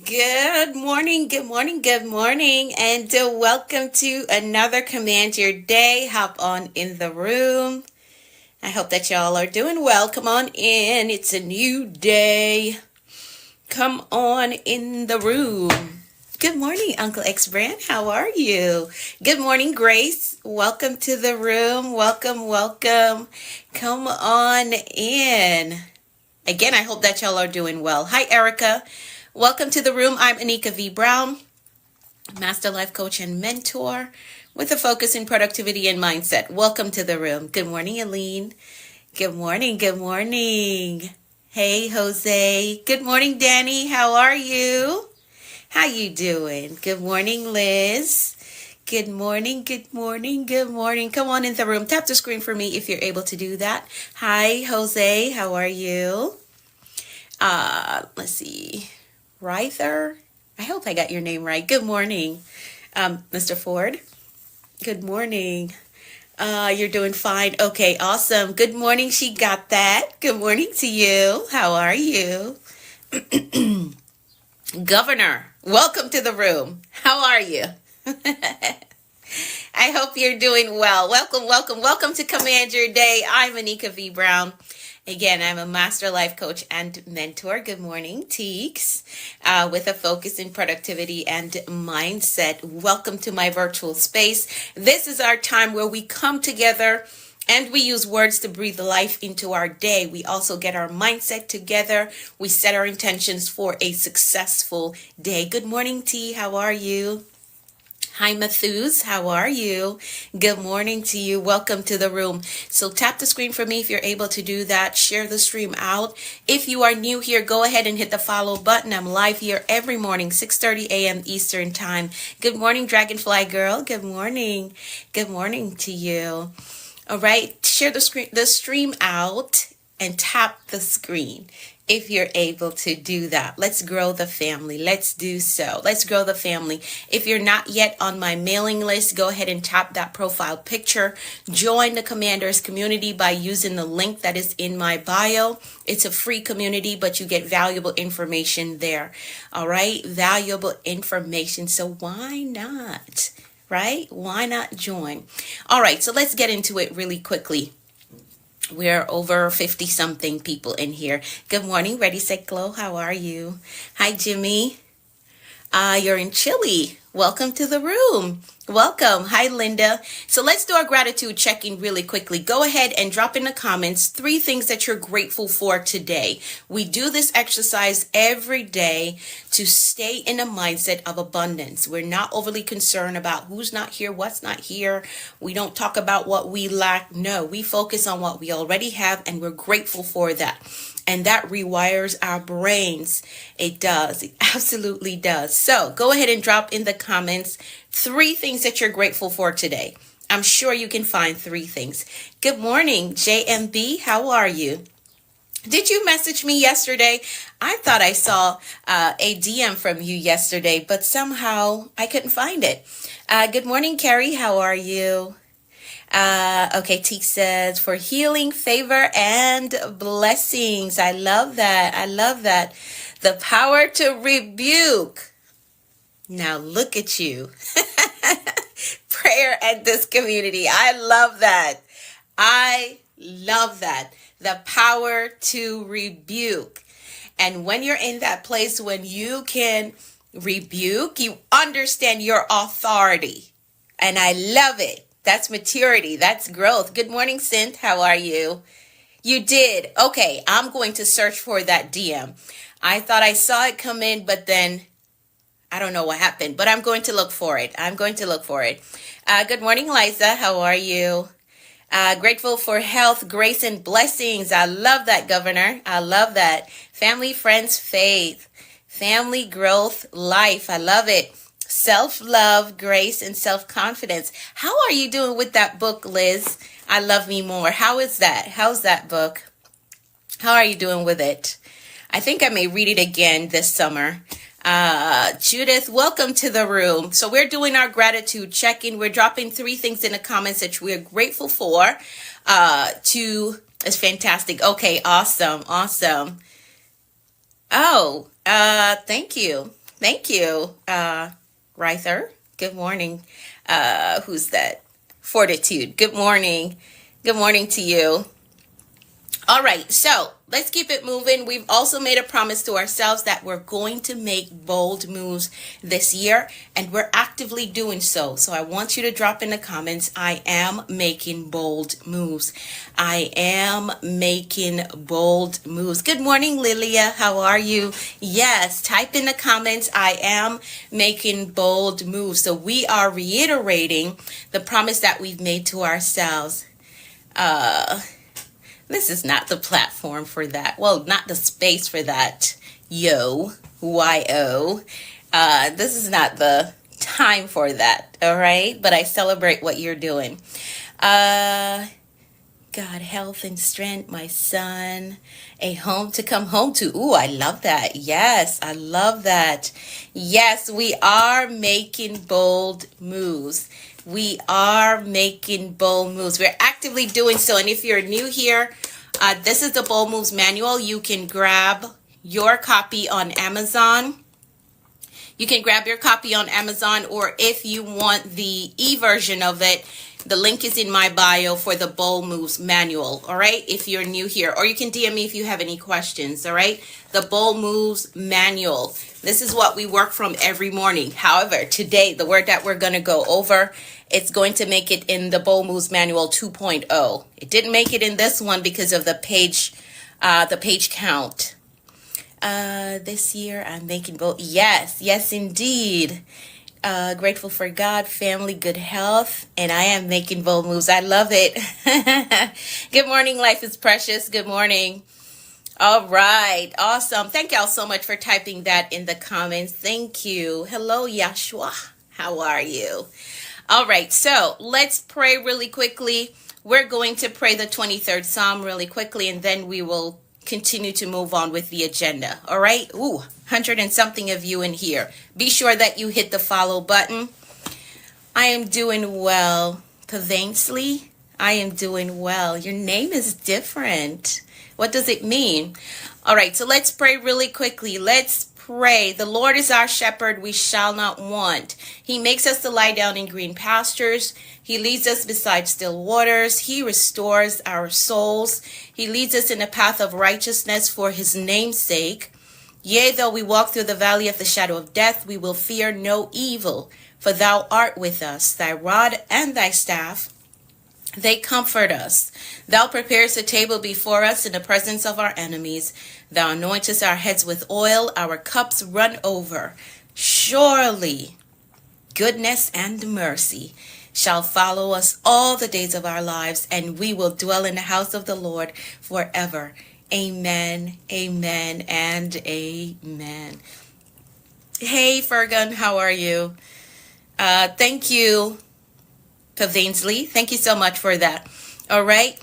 Good morning, good morning, good morning, and welcome to another Command Your Day. Hop on in the room. I hope that y'all are doing well. Come on in. It's a new day. Come on in the room. Good morning, Uncle X Brand. How are you? Good morning, Grace. Welcome to the room. Welcome, welcome. Come on in. Again, I hope that y'all are doing well. Hi, Erica. Welcome to the room. I'm Anika V. Brown, Master Life Coach and Mentor with a focus in productivity and mindset. Welcome to the room. Good morning, Aline. Good morning. Good morning. Hey, Jose. Good morning, Danny. How are you? How you doing? Good morning, Liz. Good morning, good morning, good morning. Come on in the room. Tap the screen for me if you're able to do that. Hi, Jose. How are you? Let's see. Ryther. I hope I got your name right. Good morning, Mr. Ford. Good morning. You're doing fine. Okay, awesome. Good morning. She got that. Good morning to you. How are you? Governor, welcome to the room. How are you? I hope you're doing well. Welcome, welcome, welcome to Command Your Day. I'm Anika V. Brown. Again, I'm a master life coach and mentor. Good morning, Teeks, with a focus in productivity and mindset. Welcome to my virtual space. This is our time where we come together and we use words to breathe life into our day. We also get our mindset together. We set our intentions for a successful day. Good morning, T. How are you? Hi, Mathus. How are you? Good morning to you. Welcome to the room. So tap the screen for me if you're able to do that. Share the stream out. If you are new here, go ahead and hit the follow button. I'm live here every morning, 6:30 a.m. Eastern time. Good morning, Dragonfly Girl. Good morning. Good morning to you. All right. Share the stream out and tap the screen if you're able to do that. Let's grow the family. Let's do so. Let's grow the family. If you're not yet on my mailing list, go ahead and tap that profile picture. Join the Commanders community by using the link that is in my bio. It's a free community, but you get valuable information there. All right? Valuable information. So why not? Right? Why not join? All right, so let's get into it really quickly. We're over 50 something people in here. Good morning, Ready, Set, Glow. How are you? Hi, Jimmy. You're in Chile. Welcome to the room. Welcome. Hi, Linda. So let's do our gratitude check-in really quickly. Go ahead and drop in the comments 3 things that you're grateful for today. We do this exercise every day to stay in a mindset of abundance. We're not overly concerned about who's not here, what's not here. We don't talk about what we lack. No, we focus on what we already have, and we're grateful for that. And that rewires our brains. It does. It absolutely does. So go ahead and drop in the comments 3 things that you're grateful for today. I'm sure you can find 3 things. Good morning, JMB. How are you? Did you message me yesterday? I thought I saw a DM from you yesterday, but somehow I couldn't find it. Good morning, Carrie. How are you? Okay, T says, for healing, favor, and blessings. I love that. I love that. The power to rebuke. Now look at you. Prayer at this community. I love that. I love that. The power to rebuke. And when you're in that place, when you can rebuke, you understand your authority. And I love it. That's maturity. That's growth. Good morning, Synth. How are you? You did. Okay, I'm going to search for that DM. I thought I saw it come in, but then I don't know what happened, but I'm going to look for it. I'm going to look for it. Good morning, Liza. How are you? Grateful for health, grace, and blessings. I love that, Governor. I love that. Family, friends, faith. Family, growth, life. I love it. Self-love, grace, and self-confidence. How are you doing with that book, Liz? I Love Me More. How is that? How's that book? How are you doing with it? I think I may read it again this summer. Judith, welcome to the room. So we're doing our gratitude check-in. We're dropping 3 things in the comments that we're grateful for. It's fantastic. Okay, awesome. Oh, thank you. Thank you, Ryther. Good morning. Who's that? Fortitude. Good morning. Good morning to you. All right, so let's keep it moving. We've also made a promise to ourselves that we're going to make bold moves this year, and we're actively doing so. So I want you to drop in the comments, I am making bold moves. I am making bold moves. Good morning, Lilia. How are you? Yes, type in the comments, I am making bold moves. So we are reiterating the promise that we've made to ourselves. This is not the platform for that. Well, not the space for that. Y-O. This is not the time for that. All right. But I celebrate what you're doing. God, health and strength, my son, a home to come home to. Ooh, I love that. Yes, I love that. Yes, we are making bold moves. We are making bold moves. We're actively doing so. And if you're new here, this is the Bold Moves Manual. You can grab your copy on Amazon. You can grab your copy on Amazon, or if you want the e-version of it, the link is in my bio for the Bold Moves Manual, all right? If you're new here, or you can DM me if you have any questions, all right? The Bold Moves Manual. This is what we work from every morning. However, today, the word that we're going to go over, it's going to make it in the Bold Moves Manual 2.0. It didn't make it in this one because of the page count. This year I'm making bold. Yes, indeed. Grateful for God, family, good health, and I am making bold moves. I love it. Good morning, Life is Precious. Good morning. All right, awesome. Thank y'all so much for typing that in the comments. Thank you. Hello, Yashua. How are you? All right, so let's pray really quickly. We're going to pray the 23rd Psalm really quickly, and then we will continue to move on with the agenda. All right. 100 and something of you in here. Be sure that you hit the follow button. I am doing well. Pavansley, I am doing well. Your name is different. What does it mean? All right. So let's pray really quickly. Let's pray. The Lord is our shepherd. We shall not want. He makes us to lie down in green pastures. He leads us beside still waters. He restores our souls. He leads us in the path of righteousness for his name's sake. Yea, though we walk through the valley of the shadow of death, we will fear no evil, for thou art with us. Thy rod and thy staff, they comfort us. Thou preparest a table before us in the presence of our enemies. Thou anointest our heads with oil. Our cups run over. Surely goodness and mercy shall follow us all the days of our lives, and we will dwell in the house of the Lord forever. Amen, amen, and amen. Hey, Fergun, how are you? Thank you, Pavansley. Thank you so much for that. All right.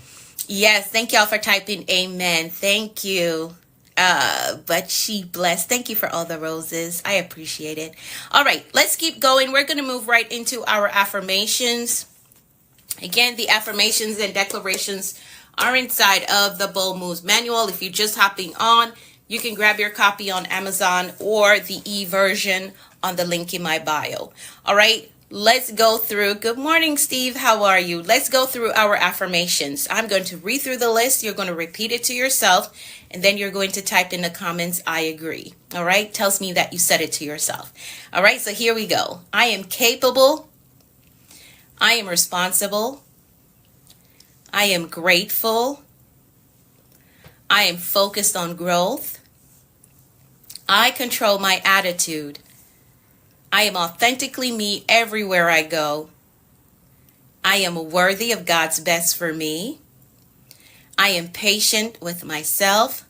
Yes, thank y'all for typing amen. Thank you. But she blessed. Thank you for all the roses. I appreciate it. All right, let's keep going. We're going to move right into our affirmations. Again, the affirmations and declarations are inside of the Bold Moves Manual. If you're just hopping on, you can grab your copy on Amazon or the e-version on the link in my bio. All right, let's go through. Good morning, Steve. How are you? Let's go through our affirmations. I'm going to read through the list. You're going to repeat it to yourself, and then you're going to type in the comments, I agree. All right, tells me that you said it to yourself. All right, so here we go. I am capable. I am responsible. I am grateful. I am focused on growth. I control my attitude. I am authentically me everywhere I go. I am worthy of God's best for me. I am patient with myself.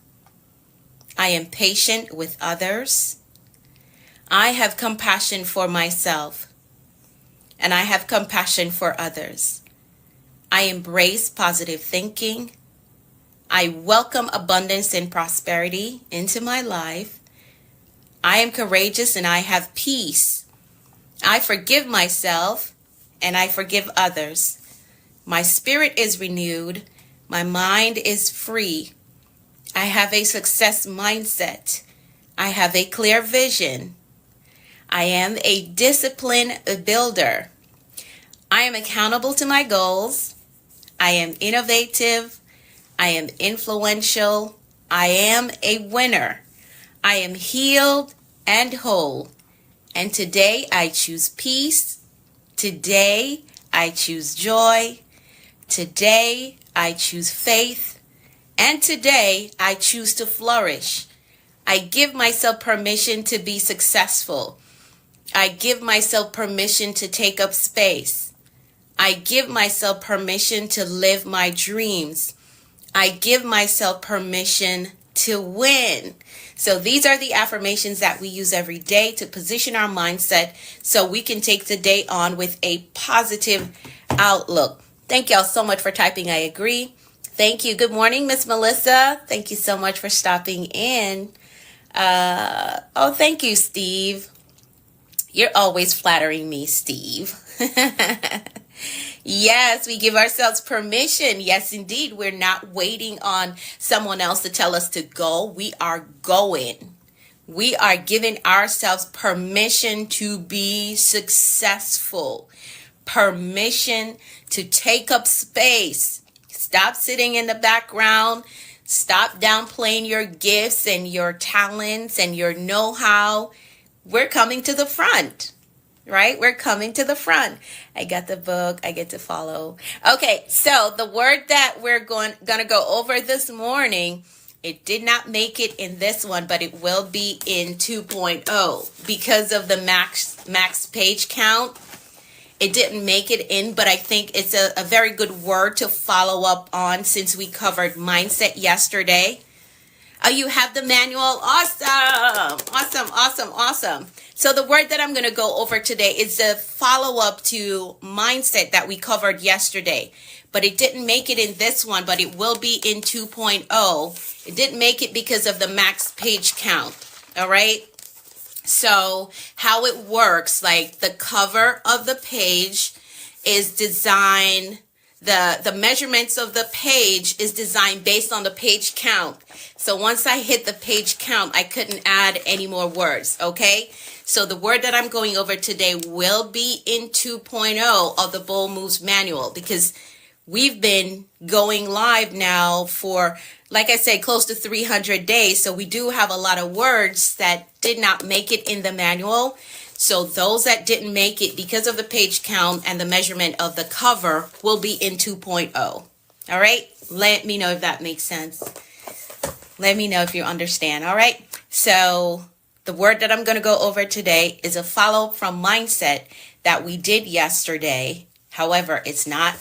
I am patient with others. I have compassion for myself, and I have compassion for others. I embrace positive thinking. I welcome abundance and prosperity into my life. I am courageous and I have peace. I forgive myself and I forgive others. My spirit is renewed. My mind is free. I have a success mindset. I have a clear vision. I am a discipline builder. I am accountable to my goals. I am innovative. I am influential. I am a winner. I am healed and whole. And today I choose peace. Today I choose joy. Today I choose faith. And today I choose to flourish. I give myself permission to be successful. I give myself permission to take up space. I give myself permission to live my dreams. I give myself permission to win. So these are the affirmations that we use every day to position our mindset so we can take the day on with a positive outlook. Thank y'all so much for typing I agree. Thank you. Good morning, Miss Melissa. Thank you so much for stopping in. Thank you, Steve. You're always flattering me, Steve. Yes, we give ourselves permission. Yes, indeed. We're not waiting on someone else to tell us to go. We are going. We are giving ourselves permission to be successful. Permission to take up space. Stop sitting in the background. Stop downplaying your gifts and your talents and your know-how. We're coming to the front. Right? We're coming to the front. I got the book. I get to follow. Okay, so the word that we're going to go over this morning, it did not make it in this one, but it will be in 2.0 because of the max page count. It didn't make it in, but I think it's a very good word to follow up on since we covered mindset yesterday. Oh, you have the manual. Awesome. Awesome, awesome, awesome. So the word that I'm going to go over today is a follow-up to mindset that we covered yesterday. But it didn't make it in this one, but it will be in 2.0. It didn't make it because of the max page count. All right. So how it works, like the cover of the page is designed, the measurements of the page is designed based on the page count. So once I hit the page count, I couldn't add any more words. Okay. So the word that I'm going over today will be in 2.0 of the Bold Moves Manual because we've been going live now for, like I said, close to 300 days. So we do have a lot of words that did not make it in the manual. So those that didn't make it because of the page count and the measurement of the cover will be in 2.0. All right. Let me know if that makes sense. Let me know if you understand. All right. So the word that I'm going to go over today is a follow-up from mindset that we did yesterday. However, it's not,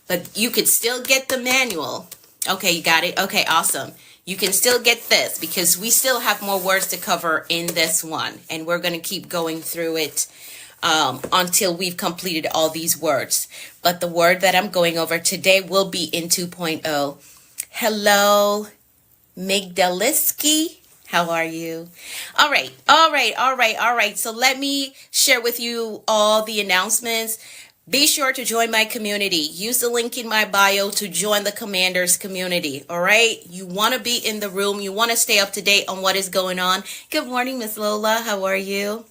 but you could still get the manual. Okay, you got it? Okay, awesome. You can still get this because we still have more words to cover in this one. And we're going to keep going through it until we've completed all these words. But the word that I'm going over today will be in 2.0. Hello, Migdaliski. How are you? All right. So let me share with you all the announcements. Be sure to join my community. Use the link in my bio to join the Commanders community. All right. You want to be in the room. You want to stay up to date on what is going on. Good morning, Miss Lola. How are you?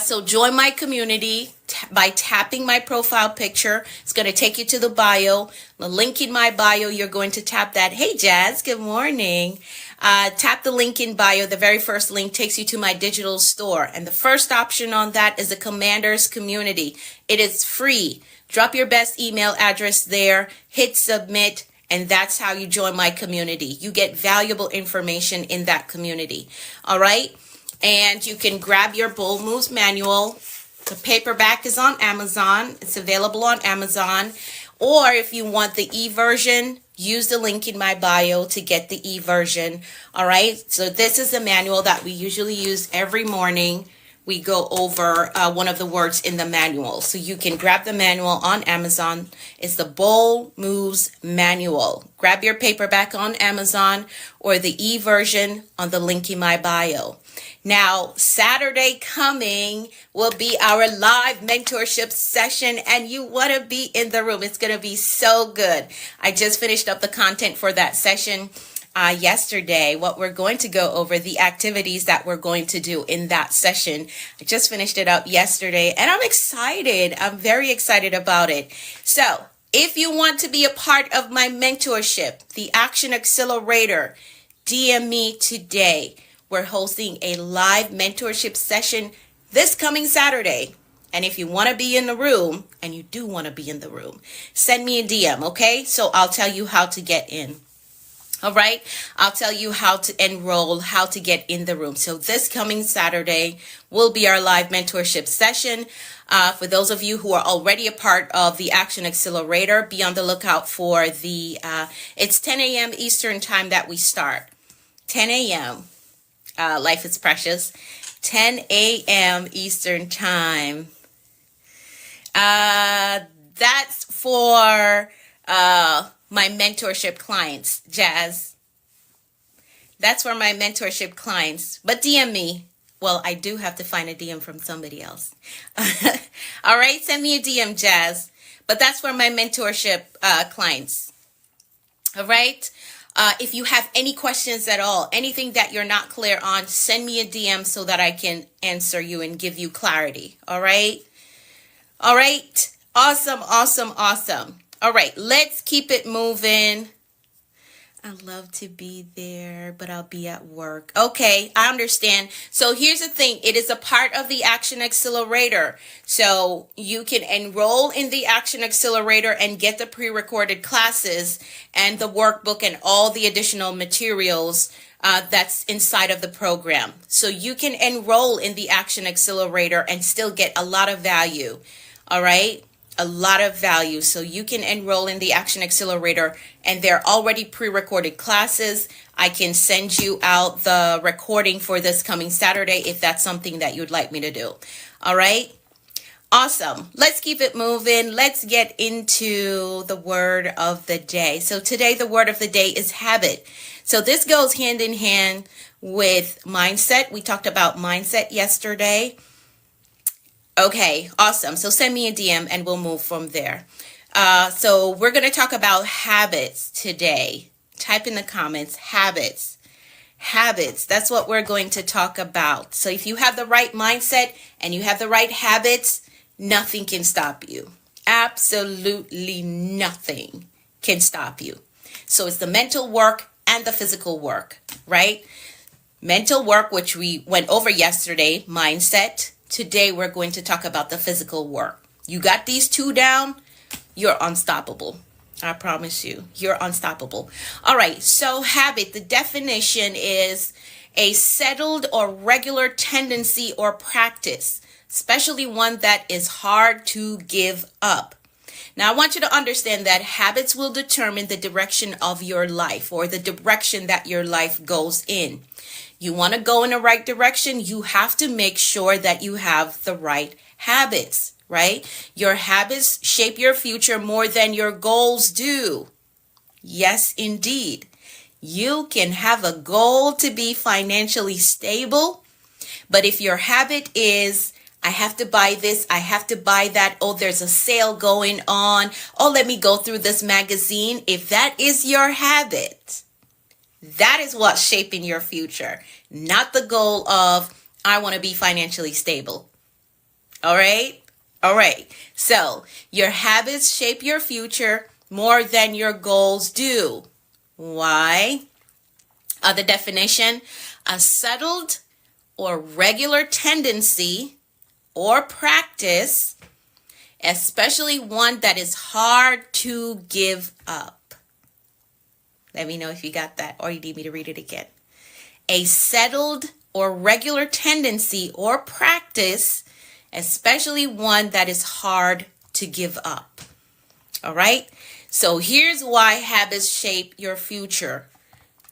So join my community by tapping my profile picture. It's going to take you to the bio. The link in my bio, you're going to tap that. Hey, Jazz, good morning. Tap the link in bio. The very first link takes you to my digital store. And the first option on that is the Commanders community. It is free. Drop your best email address there, hit submit, and that's how you join my community. You get valuable information in that community. All right. And you can grab your Bold Moves Manual. The paperback is on Amazon. It's available on Amazon. Or if you want the e-version, use the link in my bio to get the e-version. All right. So this is the manual that we usually use every morning. We go over one of the words in the manual. So you can grab the manual on Amazon. It's the Bold Moves Manual. Grab your paperback on Amazon or the e-version on the link in my bio. Now, Saturday coming will be our live mentorship session, and you want to be in the room. It's going to be so good. I just finished up the content for that session. yesterday, what we're going to go over, the activities that we're going to do in that session. I just finished it up yesterday and I'm excited. I'm very excited about it. So if you want to be a part of my mentorship, the Action Accelerator, DM me today. We're hosting a live mentorship session this coming Saturday. And if you want to be in the room, and you do want to be in the room, send me a DM, okay? So I'll tell you how to get in. All right. I'll tell you how to enroll, how to get in the room. So this coming Saturday will be our live mentorship session. For those of you who are already a part of the Action Accelerator, be on the lookout for it's 10 a.m. Eastern time that we start. 10 a.m. Life is precious. 10 a.m. Eastern time. That's for my mentorship clients, Jazz. That's for my mentorship clients. But DM me. Well, I do have to find a DM from somebody else. All right, send me a DM, Jazz. But that's for my mentorship clients. All right. If you have any questions at all, anything that you're not clear on, send me a DM so that I can answer you and give you clarity. All right. All right. Awesome, awesome, awesome. All right, let's keep it moving. I'd love to be there, but I'll be at work. Okay, I understand. So here's the thing. It is a part of the Action Accelerator. So you can enroll in the Action Accelerator and get the pre-recorded classes and the workbook and all the additional materials that's inside of the program. So you can enroll in the Action Accelerator and still get a lot of value. All right. A lot of value. So you can enroll in the Action Accelerator and they're already pre-recorded classes. I can send you out the recording for this coming Saturday if that's something that you'd like me to do. All right. Awesome. Let's keep it moving. Let's get into the word of the day. So today the word of the day is habit. So this goes hand in hand with mindset. We talked about mindset yesterday. Okay, awesome. So send me a DM and we'll move from there. So we're going to talk about habits today. Type in the comments, habits. Habits. That's what we're going to talk about. So if you have the right mindset and you have the right habits, nothing can stop you. Absolutely nothing can stop you. So it's the mental work and the physical work, right? Mental work, which we went over yesterday, mindset. Today, we're going to talk about the physical work. You got these two down, you're unstoppable. I promise you, you're unstoppable. All right, so habit, the definition is a settled or regular tendency or practice, especially one that is hard to give up. Now, I want you to understand that habits will determine the direction of your life or the direction that your life goes in. You want to go in the right direction, you have to make sure that you have the right habits, right? Your habits shape your future more than your goals do. Yes, indeed. You can have a goal to be financially stable, but if your habit is, I have to buy this, I have to buy that, oh, there's a sale going on, oh, let me go through this magazine. If that is your habit, that is what's shaping your future, not the goal of, I want to be financially stable. All right. All right. So your habits shape your future more than your goals do. Why? The definition, a settled or regular tendency or practice, especially one that is hard to give up. Let me know if you got that or you need me to read it again. A settled or regular tendency or practice, especially one that is hard to give up. All right. So here's why habits shape your future.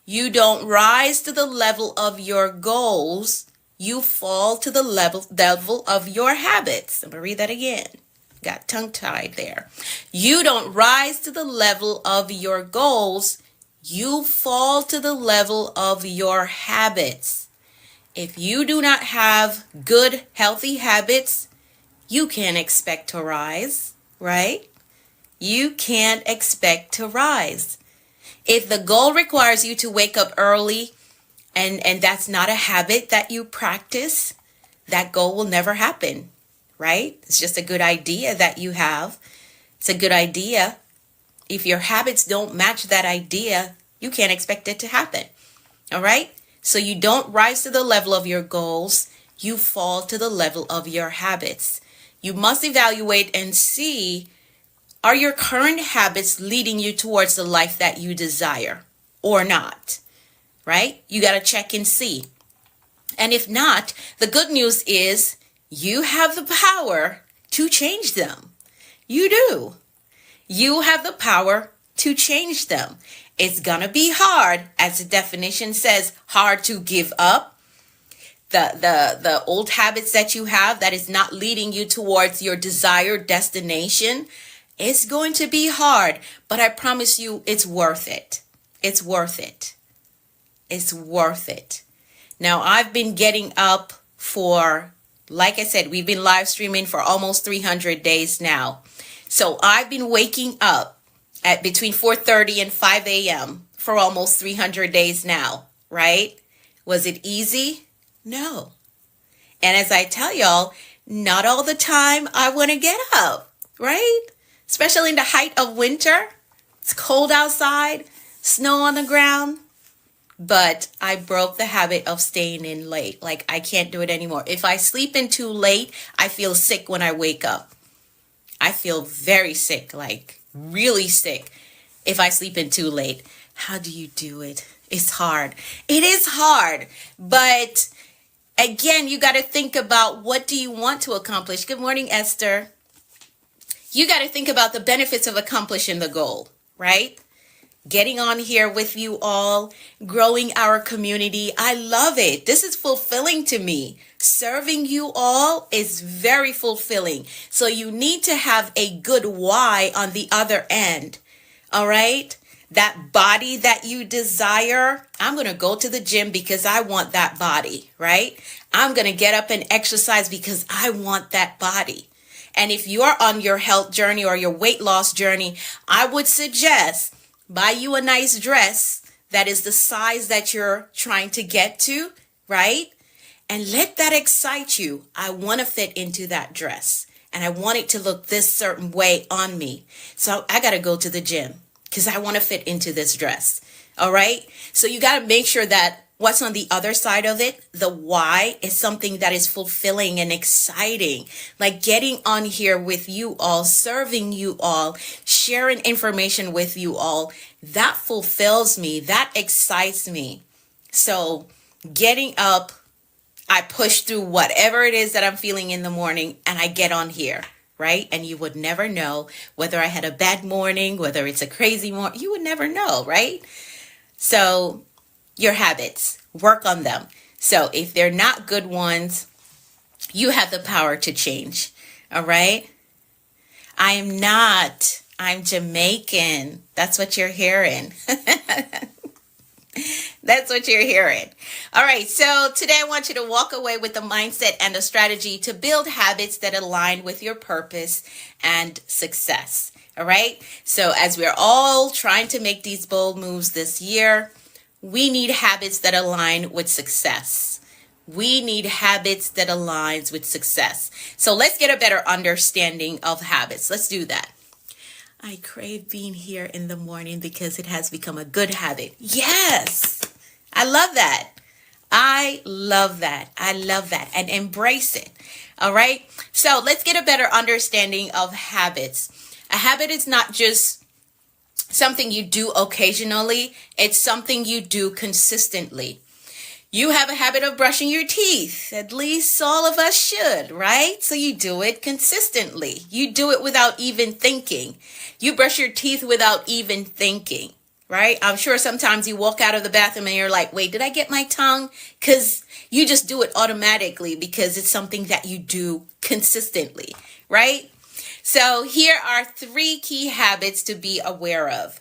You don't rise to the level of your goals. You fall to the level of your habits. I'm going to read that again. Got tongue-tied there. You don't rise to the level of your goals. You fall to the level of your habits. If you do not have good, healthy habits, you can't expect to rise, right? You can't expect to rise. If the goal requires you to wake up early and that's not a habit that you practice, that goal will never happen, right? It's just a good idea that you have. It's a good idea. If your habits don't match that idea, you can't expect it to happen. All right? So you don't rise to the level of your goals, you fall to the level of your habits. You must evaluate and see, are your current habits leading you towards the life that you desire or not? Right? You got to check and see. And if not, the good news is you have the power to change them. You do. You have the power to change them. It's going to be hard, as the definition says, hard to give up the old habits that you have that is not leading you towards your desired destination. It's going to be hard, but I promise you it's worth it. It's worth it. It's worth it. Now, I've been getting up for, like I said, we've been live streaming for almost 300 days now. So I've been waking up at between 4:30 and 5 a.m. for almost 300 days now, right? Was it easy? No. And as I tell y'all, not all the time I want to get up, right? Especially in the height of winter. It's cold outside, snow on the ground. But I broke the habit of staying in late. Like, I can't do it anymore. If I sleep in too late, I feel sick when I wake up. I feel very sick, like really sick, if I sleep in too late. How do you do it? It's hard. It is hard. But again, you got to think about, what do you want to accomplish? Good morning, Esther. You got to think about the benefits of accomplishing the goal, right? Getting on here with you all, growing our community. I love it. This is fulfilling to me. Serving you all is very fulfilling. So you need to have a good why on the other end. All right? That body that you desire, I'm going to go to the gym because I want that body, right? I'm going to get up and exercise because I want that body. And if you are on your health journey or your weight loss journey, I would suggest buy you a nice dress that is the size that you're trying to get to, right? And let that excite you. I want to fit into that dress and I want it to look this certain way on me. So I got to go to the gym because I want to fit into this dress. All right. So you got to make sure that what's on the other side of it, the why, is something that is fulfilling and exciting. Like getting on here with you all, serving you all, sharing information with you all, that fulfills me. That excites me. So getting up, I push through whatever it is that I'm feeling in the morning and I get on here, right? And you would never know whether I had a bad morning, whether it's a crazy morning. You would never know, right? So your habits, work on them. So if they're not good ones, you have the power to change. All right. I am not. I'm Jamaican. That's what you're hearing. That's what you're hearing. All right. So today I want you to walk away with a mindset and a strategy to build habits that align with your purpose and success. All right. So as we're all trying to make these bold moves this year, we need habits that align with success. We need habits that aligns with success. So let's get a better understanding of habits. Let's do that. I crave being here in the morning because it has become a good habit. Yes, I love that. I love that. I love that. And embrace it. All right. So let's get a better understanding of habits. A habit is not just something you do occasionally. It's something you do consistently. You have a habit of brushing your teeth. At least all of us should, right? So you do it consistently. You do it without even thinking. You brush your teeth without even thinking, right? I'm sure sometimes you walk out of the bathroom and you're like, wait, did I get my tongue? Because you just do it automatically because it's something that you do consistently, right? So here are 3 key habits to be aware of.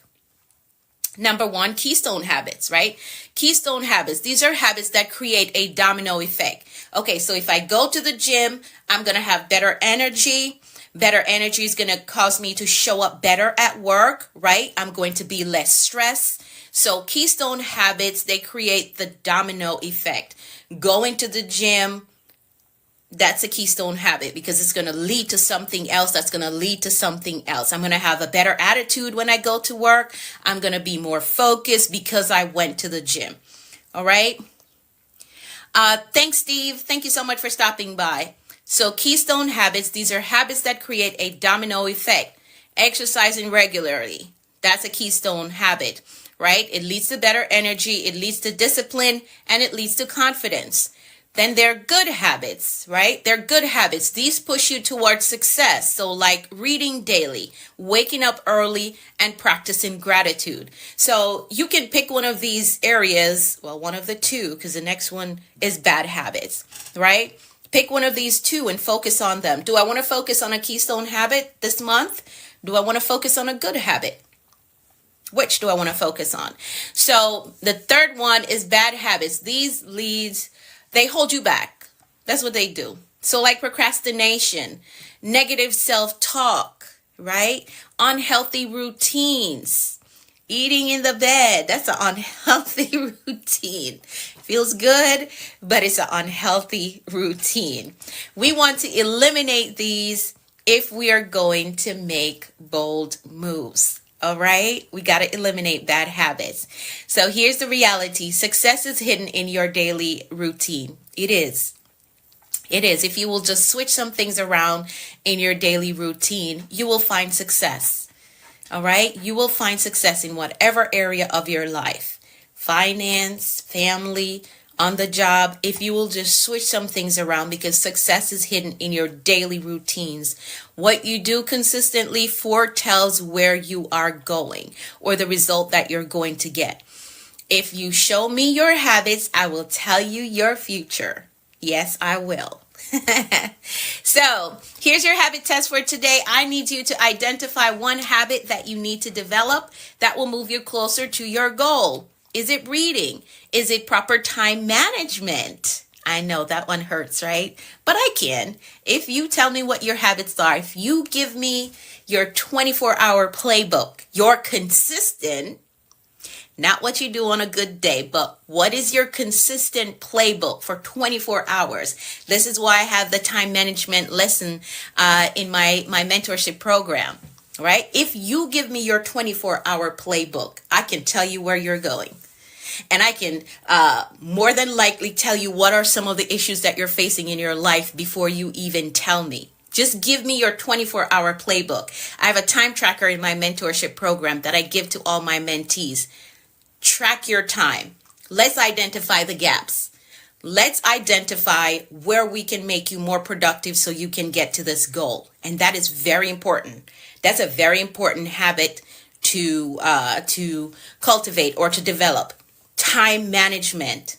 Number 1, keystone habits, right? Keystone habits. These are habits that create a domino effect. Okay, so if I go to the gym, I'm going to have better energy. Better energy is going to cause me to show up better at work, right? I'm going to be less stressed. So keystone habits, they create the domino effect. Going to the gym, that's a keystone habit because it's going to lead to something else that's going to lead to something else. I'm going to have a better attitude when I go to work. I'm going to be more focused because I went to the gym. All right. Thanks, Steve. Thank you so much for stopping by. So keystone habits, these are habits that create a domino effect. Exercising regularly, that's a keystone habit, right? It leads to better energy, it leads to discipline, and it leads to confidence. Then they're good habits, right? They're good habits. These push you towards success. So like reading daily, waking up early, and practicing gratitude. So you can pick one of these areas, well, one of the two, because the next one is bad habits, right? Pick one of these two and focus on them. Do I want to focus on a keystone habit this month? Do I want to focus on a good habit? Which do I want to focus on? So the third one is bad habits. These leads, they hold you back. That's what they do. So like procrastination, negative self-talk, right? Unhealthy routines, eating in the bed. That's an unhealthy routine. Feels good, but it's an unhealthy routine. We want to eliminate these if we are going to make bold moves. All right, we got to eliminate bad habits. So here's the reality. Success is hidden in your daily routine. It is. It is. If you will just switch some things around in your daily routine, you will find success. All right, you will find success in whatever area of your life. Finance, family, on the job, if you will just switch some things around, because success is hidden in your daily routines. What you do consistently foretells where you are going or the result that you're going to get. If you show me your habits, I will tell you your future. Yes, I will. So here's your habit test for today. I need you to identify one habit that you need to develop that will move you closer to your goal. Is it reading? Is it proper time management? I know that one hurts, right? But I can. If you tell me what your habits are, if you give me your 24-hour playbook, you're consistent, not what you do on a good day, but what is your consistent playbook for 24 hours? This is why I have the time management lesson in my mentorship program, right? If you give me your 24-hour playbook, I can tell you where you're going. And I can more than likely tell you what are some of the issues that you're facing in your life before you even tell me. Just give me your 24-hour playbook. I have a time tracker in my mentorship program that I give to all my mentees. Track your time. Let's identify the gaps. Let's identify where we can make you more productive so you can get to this goal. And that is very important. That's a very important habit to cultivate or to develop. Time management.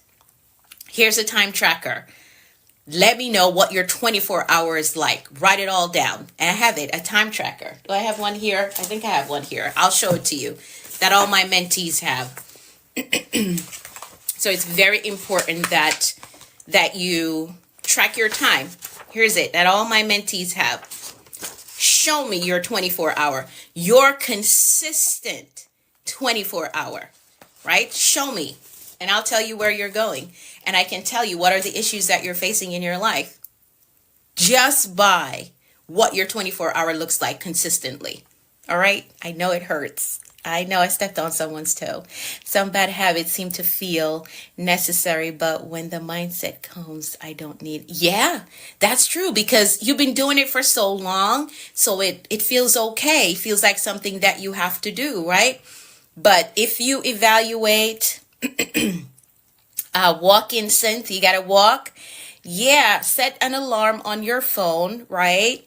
Here's a time tracker. Let me know what your 24 hours is like. Write it all down. And I have it, a time tracker. Do I have one here? I think I have one here. I'll show it to you. That all my mentees have. So it's very important that you track your time. Here's it, that all my mentees have. Show me your 24-hour, your consistent 24-hour, right? Show me, and I'll tell you where you're going. And I can tell you what are the issues that you're facing in your life just by what your 24-hour looks like consistently. All right? I know it hurts. I know I stepped on someone's toe. Some bad habits seem to feel necessary, but when the mindset comes, I don't need. Yeah, that's true, because you've been doing it for so long, so it feels okay. It feels like something that you have to do, right? But if you evaluate, walk in synth, you got to walk. Yeah, set an alarm on your phone, right?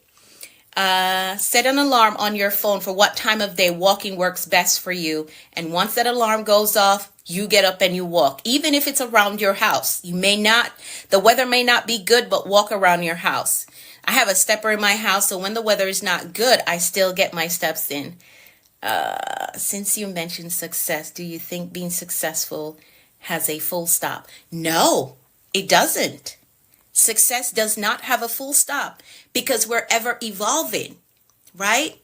Set an alarm on your phone for what time of day walking works best for you. And once that alarm goes off, you get up and you walk. Even if it's around your house, the weather may not be good, but walk around your house. I have a stepper in my house, so when the weather is not good, I still get my steps in. Since you mentioned success, do you think being successful has a full stop? No, it doesn't. Success does not have a full stop because we're ever evolving, right?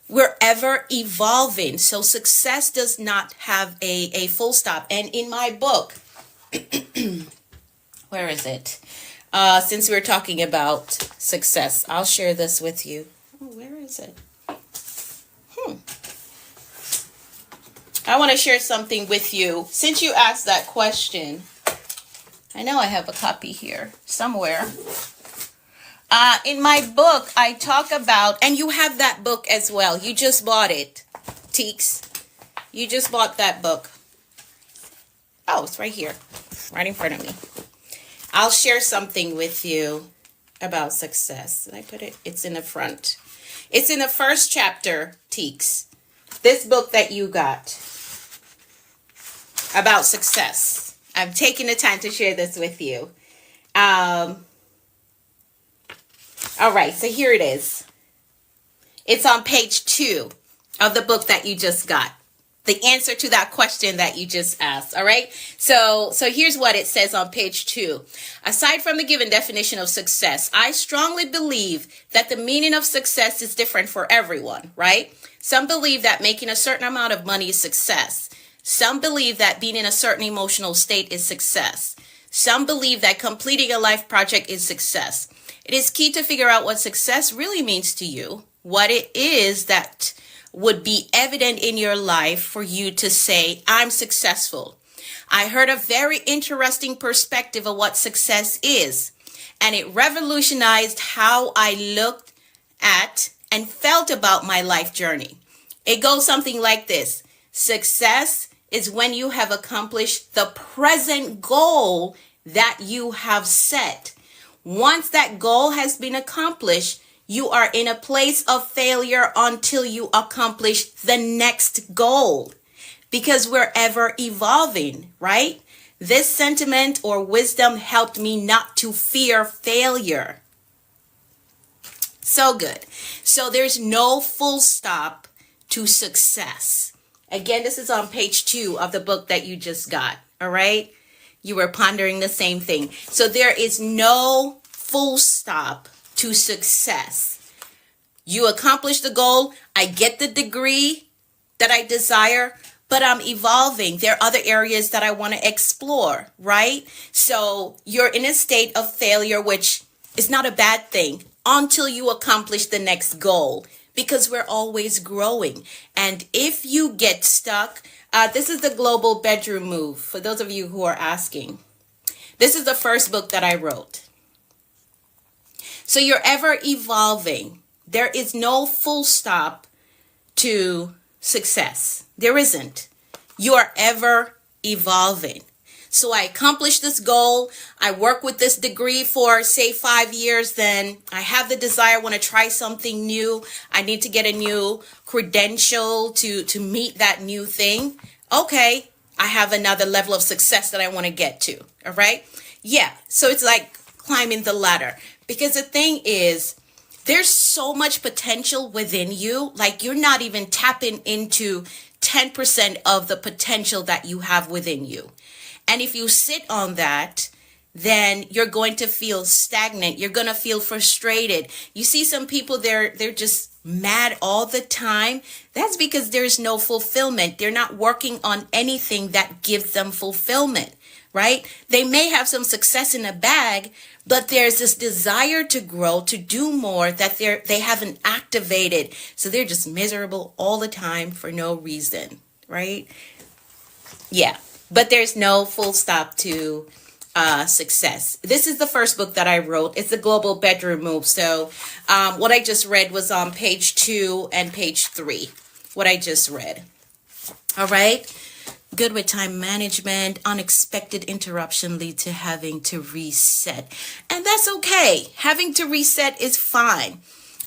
We're ever evolving. So success does not have a full stop. And in my book, where is it? Since we're talking about success, I'll share this with you. Oh, where is it? I want to share something with you. Since you asked that question, I know I have a copy here somewhere. In my book, I talk about, and you have that book as well. You just bought it, Teeks. You just bought that book. Oh, it's right here, right in front of me. I'll share something with you about success. Did I put it? It's in the front. It's in the first chapter, Teeks. This book that you got about success. I'm taking the time to share this with you. All right, so here it is. It's on page 2 of the book that you just got. The answer to that question that you just asked. All right. So here's what it says on page 2. Aside from the given definition of success, I strongly believe that the meaning of success is different for everyone, right? Some believe that making a certain amount of money is success. Some believe that being in a certain emotional state is success. Some believe that completing a life project is success. It is key to figure out what success really means to you, what it is that would be evident in your life for you to say, I'm successful. I heard a very interesting perspective of what success is, and it revolutionized how I looked at and felt about my life journey. It goes something like this. Success is when you have accomplished the present goal that you have set. Once that goal has been accomplished, you are in a place of failure until you accomplish the next goal, because we're ever evolving, right? This sentiment or wisdom helped me not to fear failure. So good. So there's no full stop to success. Again, this is on page 2 of the book that you just got. All right. You were pondering the same thing. So there is no full stop to success. You accomplish the goal. I get the degree that I desire, but I'm evolving. There are other areas that I want to explore, right? So you're in a state of failure, which is not a bad thing until you accomplish the next goal, because we're always growing. And if you get stuck, this is the Global Bedroom Move. For those of you who are asking, this is the first book that I wrote. So you're ever evolving. There is no full stop to success. There isn't. You are ever evolving. So I accomplish this goal. I work with this degree for, say, 5 years. Then I have the desire, I want to try something new. I need to get a new credential to meet that new thing. Okay, I have another level of success that I want to get to. All right. Yeah. So it's like climbing the ladder. Because the thing is, there's so much potential within you. Like, you're not even tapping into 10% of the potential that you have within you. And if you sit on that, then you're going to feel stagnant. You're going to feel frustrated. You see some people, they're just mad all the time. That's because there's no fulfillment. They're not working on anything that gives them fulfillment, right? They may have some success in the bag, but there's this desire to grow, to do more that they haven't activated. So they're just miserable all the time for no reason, right? Yeah, but there's no full stop to success. This is the first book that I wrote. It's the Global Bedroom Move. So what I just read was on page 2 and page 3, what I just read. All right. Good with time management. Unexpected interruption lead to having to reset. And that's okay. Having to reset is fine.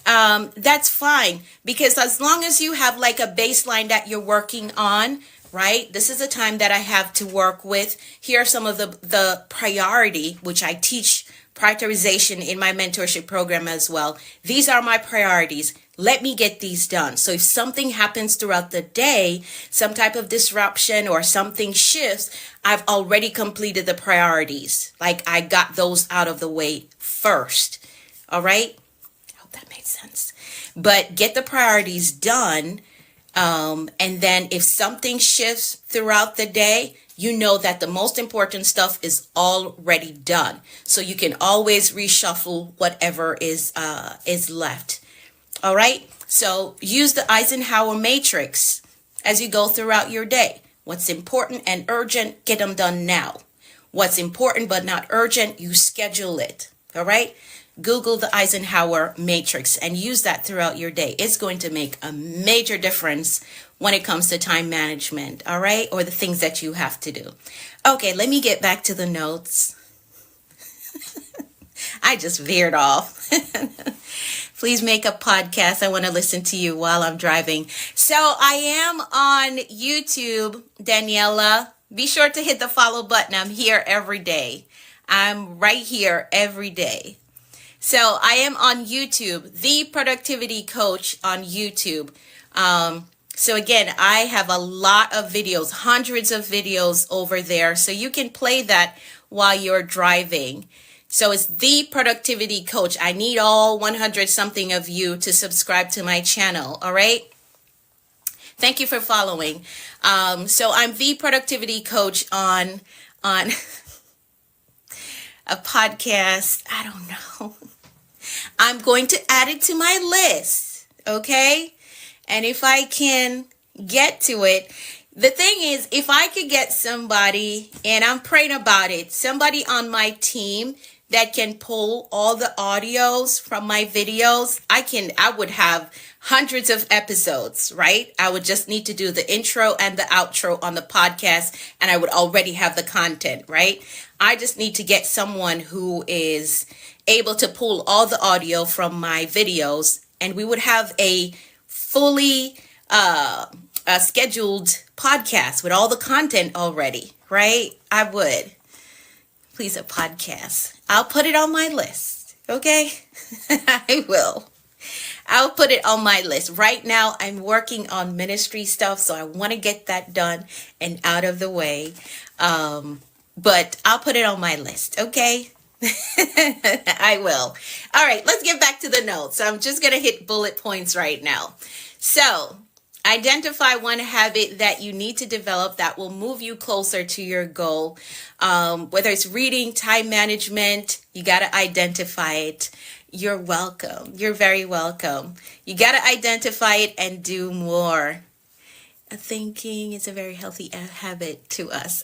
That's fine, because as long as you have like a baseline that you're working on, right? This is a time that I have to work with. Here are some of the priority, which I teach prioritization in my mentorship program as well. These are my priorities. Let me get these done. So if something happens throughout the day, some type of disruption or something shifts, I've already completed the priorities. Like, I got those out of the way first. All right. I hope that made sense. but get the priorities done. And then if something shifts throughout the day, you know that the most important stuff is already done. So you can always reshuffle whatever is left. All right. So use the Eisenhower matrix as you go throughout your day. What's important and urgent, get them done now. What's important but not urgent, you schedule it. All right. Google the Eisenhower matrix and use that throughout your day. It's going to make a major difference when it comes to time management. All right. Or the things that you have to do. Okay. Let me get back to the notes. I just veered off. Please make a podcast. I want to listen to you while I'm driving. So I am on YouTube, Daniela. Be sure to hit the follow button. I'm here every day. I'm right here every day. So I am on YouTube, The Productivity Coach on YouTube. So again, I have a lot of videos, hundreds of videos over there. So you can play that while you're driving. So it's The Productivity Coach. I need all 100 something of you to subscribe to my channel. All right. Thank you for following. So I'm The Productivity Coach on a podcast. I don't know. I'm going to add it to my list. Okay. And if I can get to it, the thing is, if I could get somebody, and I'm praying about it, somebody on my team that can pull all the audios from my videos, I would have hundreds of episodes, right? I would just need to do the intro and the outro on the podcast, and I would already have the content, right? I just need to get someone who is able to pull all the audio from my videos, and we would have a fully scheduled podcast with all the content already, right? I would. Please, a podcast. I'll put it on my list. Okay. I will. I'll put it on my list. Right now, I'm working on ministry stuff, so I want to get that done and out of the way. But I'll put it on my list. Okay. I will. All right. Let's get back to the notes. I'm just going to hit bullet points right now. So, identify one habit that you need to develop that will move you closer to your goal. Whether it's reading, time management, you got to identify it. You're welcome. You're very welcome. You got to identify it and do more. Thinking is a very healthy habit to us.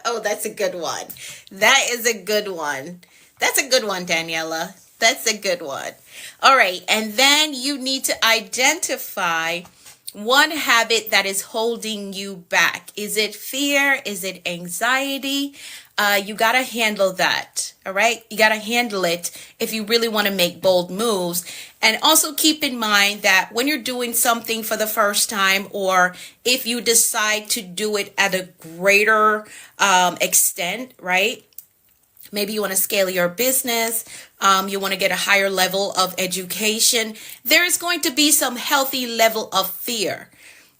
Oh, that's a good one. That is a good one. That's a good one, Daniela. That's a good one. All right. And then you need to identify one habit that is holding you back. Is it fear? Is it anxiety? You got to handle that. All right. You got to handle it if you really want to make bold moves. And also keep in mind that when you're doing something for the first time, or if you decide to do it at a greater extent, right? Maybe you want to scale your business. You want to get a higher level of education. There is going to be some healthy level of fear,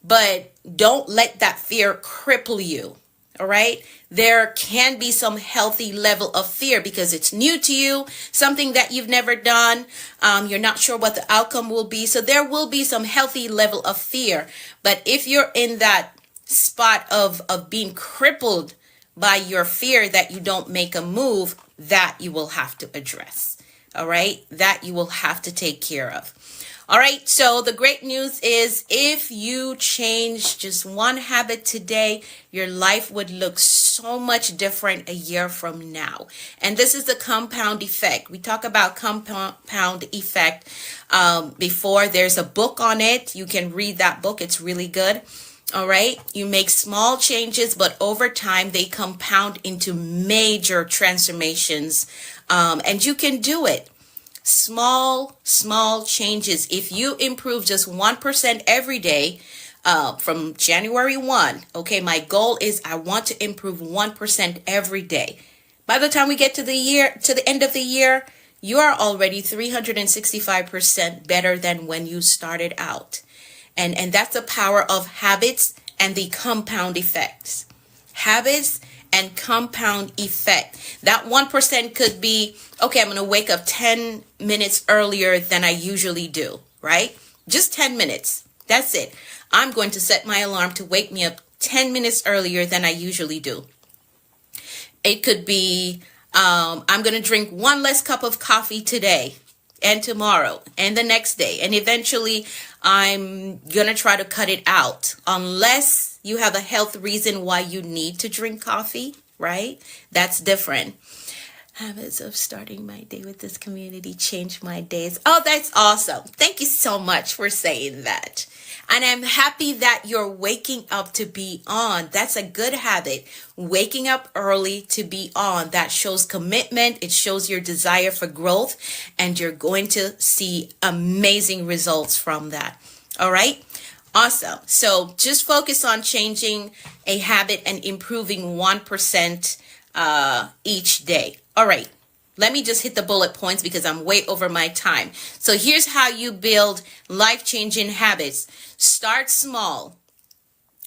but don't let that fear cripple you. All right. There can be some healthy level of fear because it's new to you, something that you've never done. You're not sure what the outcome will be. So there will be some healthy level of fear. But if you're in that spot of being crippled by your fear that you don't make a move, that you will have to address. All right. That you will have to take care of. All right. So the great news is if you change just one habit today, your life would look so much different a year from now. And this is the compound effect. We talk about compound effect before. There's a book on it. You can read that book. It's really good. All right. You make small changes, but over time they compound into major transformations. And you can do it. Small changes. If you improve just 1% every day from January 1, okay, my goal is I want to improve 1% every day. By the time we get to the end of the year, you are already 365% better than when you started out. And that's the power of habits and the compound effects. Habits and compound effect. That 1% could be, okay, I'm going to wake up 10 minutes earlier than I usually do, right? Just 10 minutes. That's it. I'm going to set my alarm to wake me up 10 minutes earlier than I usually do. It could be, I'm going to drink one less cup of coffee today and tomorrow and the next day. And eventually I'm going to try to cut it out unless you have a health reason why you need to drink coffee, right? That's different. Habits of starting my day with this community change my days. Oh, that's awesome. Thank you so much for saying that. And I'm happy that you're waking up to be on. That's a good habit. Waking up early to be on. That shows commitment. It shows your desire for growth. And you're going to see amazing results from that. All right? Awesome. So just focus on changing a habit and improving 1% each day. All right. Let me just hit the bullet points because I'm way over my time. So here's how you build life-changing habits. Start small.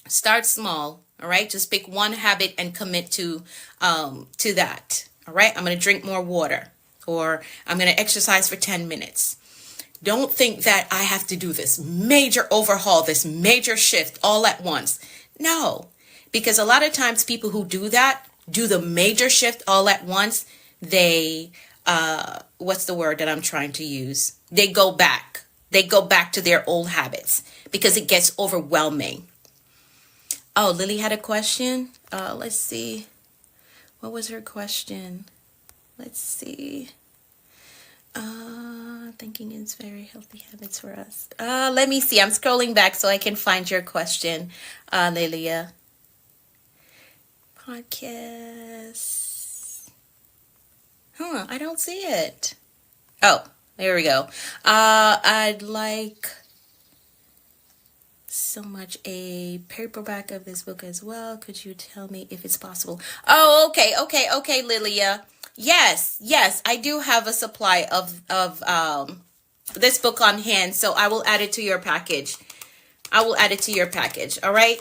Start small. All right. Just pick one habit and commit to that. All right. I'm going to drink more water, or I'm going to exercise for 10 minutes. Don't think that I have to do this major overhaul, this major shift all at once. No, because a lot of times people who do that, do the major shift all at once, they, what's the word that I'm trying to use? They go back. They go back to their old habits because it gets overwhelming. Oh, Lily had a question. Let's see. What was her question? Let's see. Thinking is very healthy habits for us. Let me see. I'm scrolling back so I can find your question, Lilia. Podcast. I don't see it. Oh, there we go. I'd like so much a paperback of this book as well. Could you tell me if it's possible? Oh, okay, Lilia. Yes, I do have a supply of this book on hand, so I will add it to your package. All right?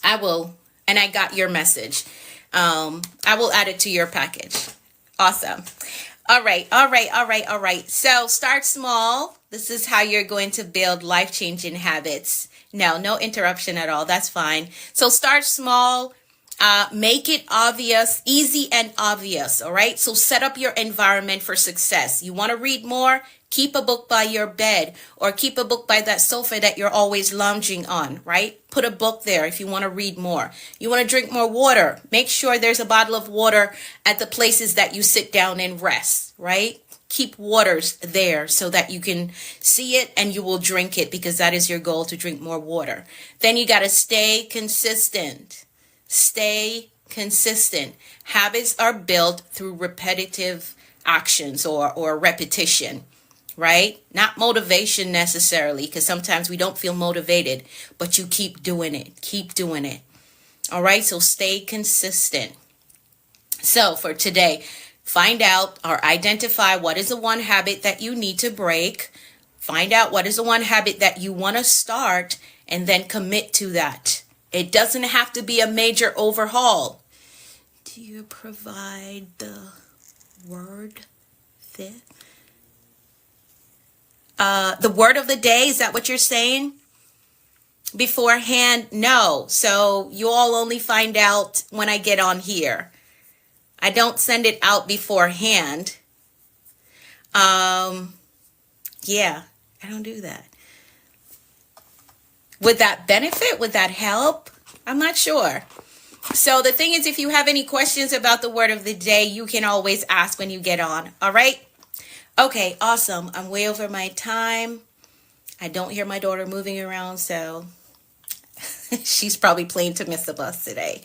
I will, and I got your message. I will add it to your package. Awesome. All right. So start small. This is how you're going to build life-changing habits. No interruption at all. That's fine. So start small. Make it obvious, easy and obvious. All right. So set up your environment for success. You want to read more? Keep a book by your bed, or keep a book by that sofa that you're always lounging on, right? Put a book there if you want to read more. You want to drink more water? Make sure there's a bottle of water at the places that you sit down and rest, right? Keep waters there so that you can see it and you will drink it, because that is your goal, to drink more water. Then you got to stay consistent. Stay consistent. Habits are built through repetitive actions or repetition, right? Not motivation necessarily, because sometimes we don't feel motivated, but you keep doing it. All right. So stay consistent. So for today, find out or identify what is the one habit that you need to break. Find out what is the one habit that you want to start, and then commit to that. It doesn't have to be a major overhaul. Do you provide the word fit? The word of the day, is that what you're saying? Beforehand? No. So you all only find out when I get on here. I don't send it out beforehand. Yeah, I don't do that. Would that benefit? Would that help? I'm not sure. So the thing is, if you have any questions about the word of the day, you can always ask when you get on. All right? Okay, awesome. I'm way over my time. I don't hear my daughter moving around, so she's probably playing to miss the bus today.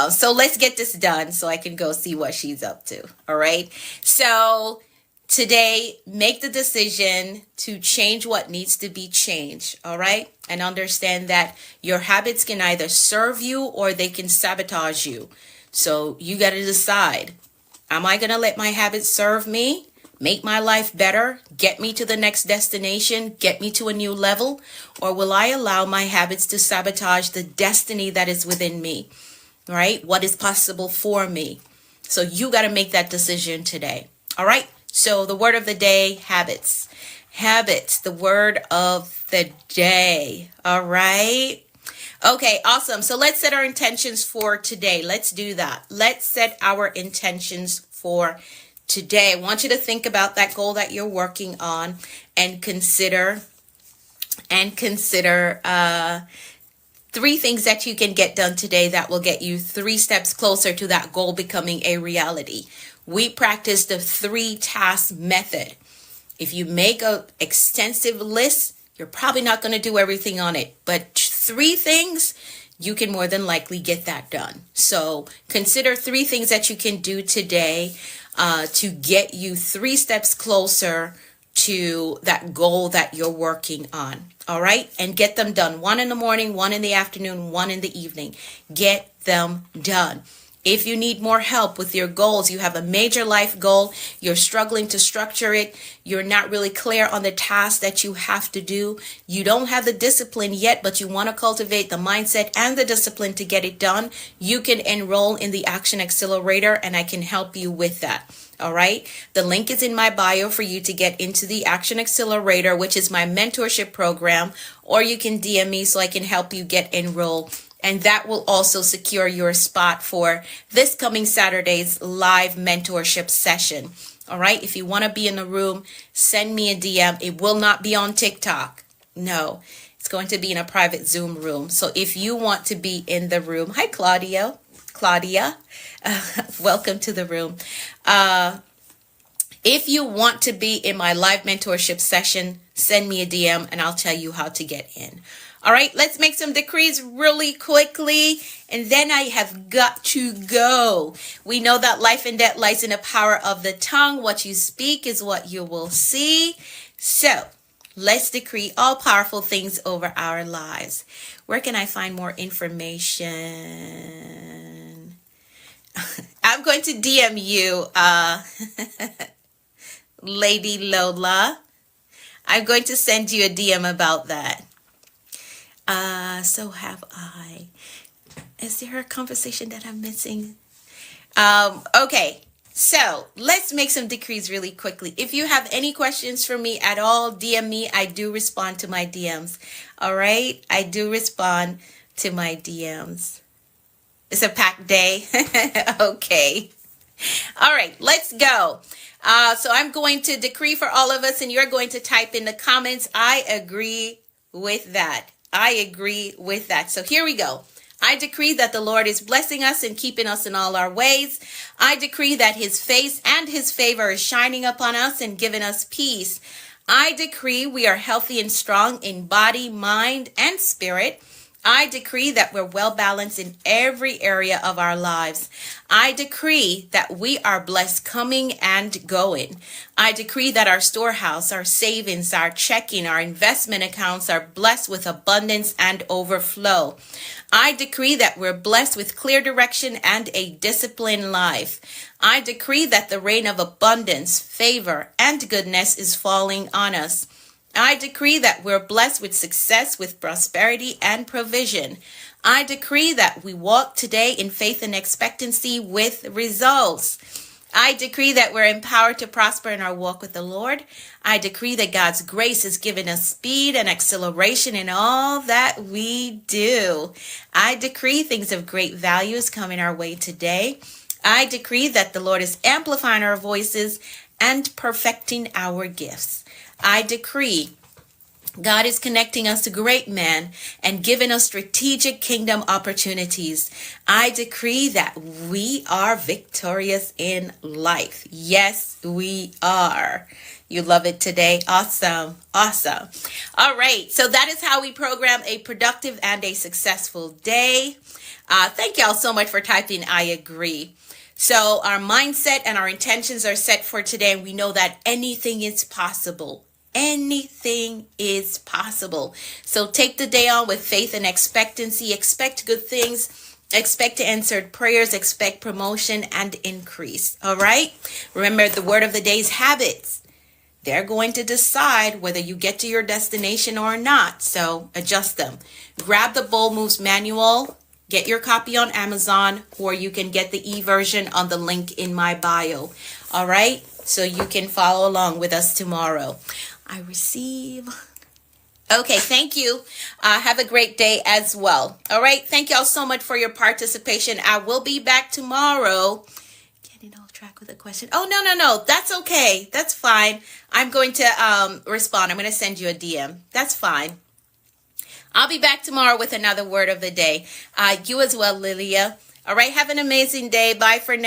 So let's get this done so I can go see what she's up to. All right? So today, make the decision to change what needs to be changed. All right? And understand that your habits can either serve you or they can sabotage you. So you got to decide, am I going to let my habits serve me, make my life better, get me to the next destination, get me to a new level? Or will I allow my habits to sabotage the destiny that is within me? right? What is possible for me? So you got to make that decision today. All right. So the word of the day, habits. Habits, the word of the day. All right. Okay, awesome. So let's set our intentions for today. Let's do that. Let's set our intentions for today. I want you to think about that goal that you're working on and consider 3 things that you can get done today that will get you 3 steps closer to that goal becoming a reality. We practice the 3 task method. If you make an extensive list, you're probably not going to do everything on it, but 3 things, you can more than likely get that done. So consider 3 things that you can do today to get you 3 steps closer to that goal that you're working on. All right. And get them done. 1 in the morning, 1 in the afternoon, 1 in the evening. Get them done. If you need more help with your goals, you have a major life goal, you're struggling to structure it, you're not really clear on the tasks that you have to do, you don't have the discipline yet, but you want to cultivate the mindset and the discipline to get it done, you can enroll in the Action Accelerator and I can help you with that. All right. The link is in my bio for you to get into the Action Accelerator, which is my mentorship program, or you can DM me so I can help you get enrolled. And that will also secure your spot for this coming Saturday's live mentorship session. All right. If you want to be in the room, send me a DM. It will not be on TikTok. No, it's going to be in a private Zoom room. So if you want to be in the room, hi, Claudia, welcome to the room. If you want to be in my live mentorship session, send me a DM and I'll tell you how to get in. All right, let's make some decrees really quickly, and then I have got to go. We know that life and death lies in the power of the tongue. What you speak is what you will see. So let's decree all powerful things over our lives. Where can I find more information? I'm going to DM you, Lady Lola. I'm going to send you a DM about that. So have I. Is there a conversation that I'm missing? Okay, so let's make some decrees really quickly. If you have any questions for me at all, DM me. I do respond to my DMs. All right, I do respond to my DMs. It's a packed day. Okay. All right, let's go. So I'm going to decree for all of us, and you're going to type in the comments, I agree with that. I agree with that. So here we go. I decree that the Lord is blessing us and keeping us in all our ways. I decree that his face and his favor is shining upon us and giving us peace. I decree we are healthy and strong in body, mind, and spirit. I decree that we're well balanced in every area of our lives. I decree that we are blessed coming and going. I decree that our storehouse, our savings, our checking, our investment accounts are blessed with abundance and overflow. I decree that we're blessed with clear direction and a disciplined life. I decree that the rain of abundance, favor, and goodness is falling on us. I decree that we're blessed with success, with prosperity and provision. I decree that we walk today in faith and expectancy with results. I decree that we're empowered to prosper in our walk with the Lord. I decree that God's grace has given us speed and acceleration in all that we do. I decree things of great value is coming our way today. I decree that the Lord is amplifying our voices and perfecting our gifts. I decree God is connecting us to great men and giving us strategic kingdom opportunities. I decree that we are victorious in life. Yes, we are. You love it today. Awesome. Awesome. All right. So that is how we program a productive and a successful day. Thank y'all so much for typing I agree. So our mindset and our intentions are set for today, and we know that anything is possible. Anything is possible. So take the day on with faith and expectancy. Expect good things. Expect answered prayers. Expect promotion and increase. All right. Remember, the word of the day is habits. They're going to decide whether you get to your destination or not. So adjust them. Grab the Bold Moves manual. get your copy on Amazon, or you can get the e-version on the link in my bio. All right? So you can follow along with us tomorrow. I receive. Okay, thank you. Have a great day as well. All right, thank y'all so much for your participation. I will be back tomorrow. Getting off track with a question. Oh, no. That's okay. That's fine. I'm going to respond. I'm going to send you a DM. That's fine. I'll be back tomorrow with another word of the day. You as well, Lilia. All right, have an amazing day. Bye for now.